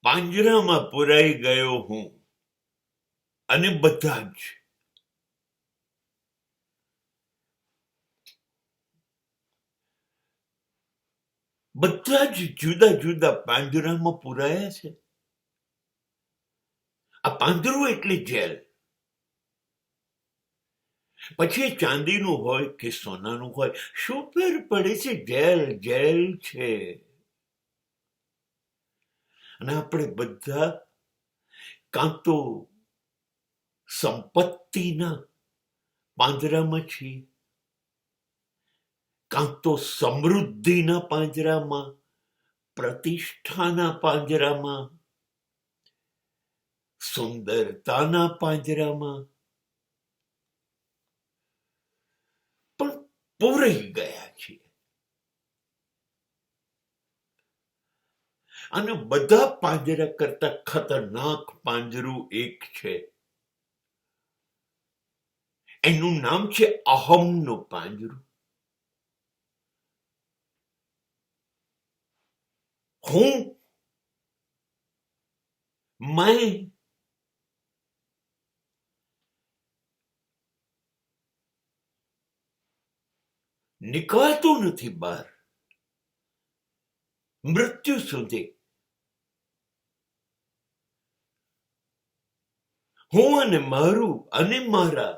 પાંજરામાં પુરાઈ ગયો હું અને બધા જ જુદા જુદા પાંજરામાં પુરાયા છે. આ પાંદરું એટલે જેલ. પછી ચાંદીનું હોય કે સોનાનું હોય, શું ફેર પડે છે? જેલ જેલ છે. અને આપણે બધા કાં તો સંપત્તિના પાંજરામાં છીએ, કાં તો સમૃદ્ધિના પાંજરામાં, પ્રતિષ્ઠાના પાંજરામાં, સુંદરતાના પાંજરામાં, પણ પૂરાઈ ગયા છીએ. અને બધા પાંજરા કરતા ખતરનાક પાંજરું એક છે. એનું નામ છે અહમનું પાંજરું. હું, મેં, નીકળતું નથી બહાર મૃત્યુ સુધી. હું અને મારું અને મારા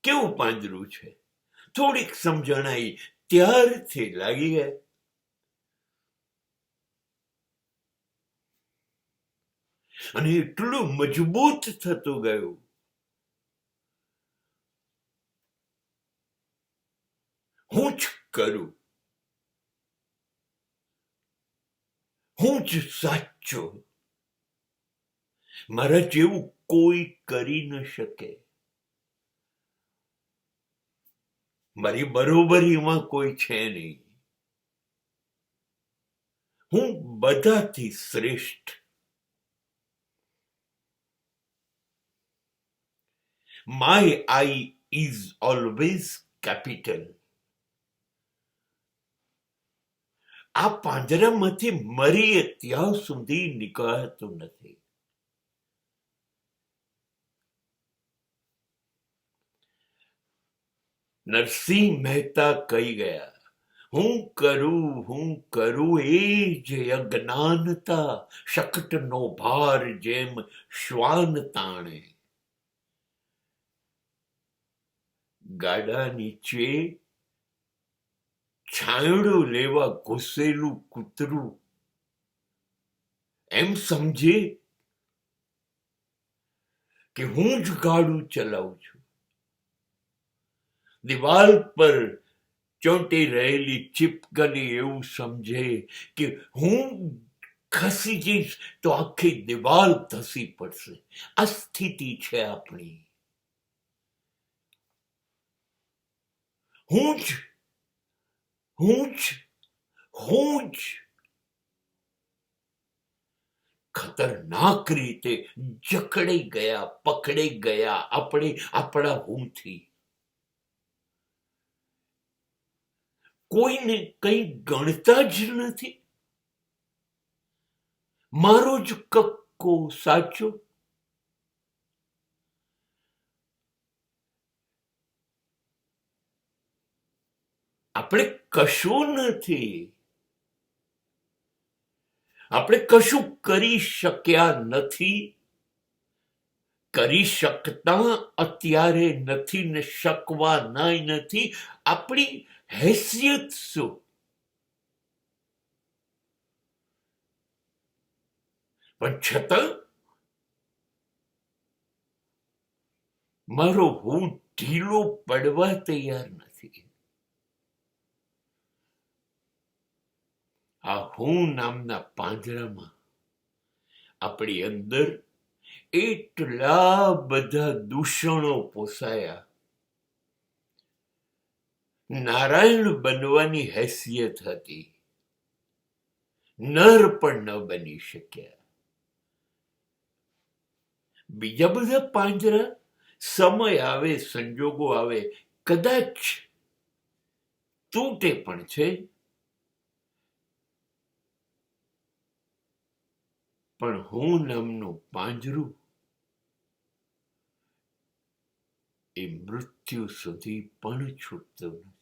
કેવું પાંજરું છે, થોડીક સમજણ આવી ત્યારથી લાગી ગયા. અને એટલું મજબૂત થતું ગયું. હું જ કરું, હું જ સાચો, મારા જેવું કોઈ કરી ન શકે, મારી બરોબરીમાં કોઈ છે નહીં, હું બધાથી શ્રેષ્ઠ. My I is always capital. આ પાંજરામાંથી મરીએ ત્યાં સુધી નીકળતું નથી. નરસિંહ મહેતા કહી ગયા, હું કરું એ જ અજ્ઞાનતા, શકટનો ભાર જેમ શ્વાન તાણે. ગાડા નીચે છાંયડું લેવા ઘૂસેલું કૂતરું એમ સમજે કે હું જ ગાડું ચલાવું છું. દિવાલ પર ચોંટી રહેલી ચીપકલી એવું સમજે કે હું ખસી જઈશ તો આખી દિવાલ ધસી પડશે. આ સ્થિતિ છે આપણી. હું જ ખતરનાક રીતે જકડાઈ ગયા, પકડાઈ ગયા આપણે આપણા હુંથી. કોઈને કંઈ ગણતા જ નથી. મારો જ કક્કો સાચો. આપણે કશું નથી. આપણે કશું કરી શક્યા નથી, કરી શકતા અત્યારે નથી ને શકવાના નથી. આપણી હેસિયત શું? પણ છતાં મારો હું ઢીલો પડવા તૈયાર નથી. આ હું નામના પાંજરામાં આપણી અંદર એટલા બધા દૂષણો પોસાયા. નારાયણ બનવાની હેસિયત હતી, નર પણ ન બની શક્યા. બીજા બધા પાંજરા સમય આવે, સંજોગો આવે, કદાચ તૂટે પણ છે, પણ હું નામનું પાંજરું એ મૃત્યુ સુધી પણ છૂટતું નથી.